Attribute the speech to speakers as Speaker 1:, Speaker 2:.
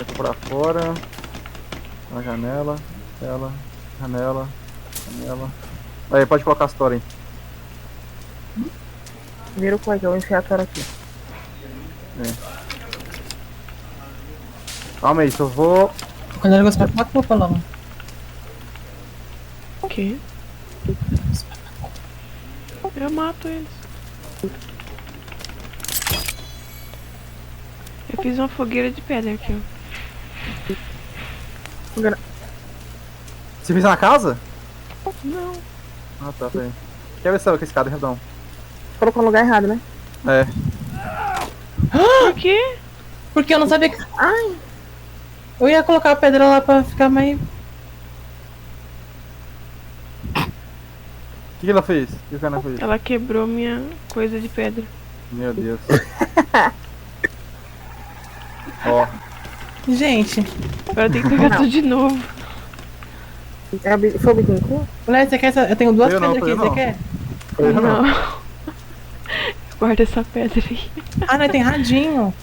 Speaker 1: Aqui pra fora. Na janela. Ela. Janela. Janela. Aí, pode colocar a história aí.
Speaker 2: Vira o coisa, eu vou enfiar a tora aqui.
Speaker 1: Calma aí, só vou.
Speaker 3: Quando ele gostar, coloca o Paloma.
Speaker 4: O quê? Eu mato eles. Eu fiz uma fogueira de pedra aqui, ó.
Speaker 1: Você fez na casa?
Speaker 4: Não.
Speaker 1: Ah, tá, peraí. Quer ver se essa escada, redão?
Speaker 2: Colocou no lugar errado, né?
Speaker 1: É.
Speaker 4: Por quê?
Speaker 3: Porque eu não sabia que.
Speaker 2: Ai,
Speaker 3: Eu ia colocar a pedra lá pra ficar mais.
Speaker 1: O que ela fez? O que ela fez?
Speaker 4: Ela quebrou minha coisa de pedra.
Speaker 1: Meu Deus. Ó.
Speaker 3: Gente,
Speaker 4: Agora tem que pegar tudo de novo.
Speaker 2: foi o biquinho cru?
Speaker 3: Léo, você quer essa? Eu tenho duas
Speaker 1: Eu não,
Speaker 3: pedras aqui,
Speaker 1: eu
Speaker 3: você
Speaker 1: não.
Speaker 3: quer?
Speaker 1: Foi eu não.
Speaker 4: Não. Guarda essa pedra aí.
Speaker 3: Ah, não, tem radinho.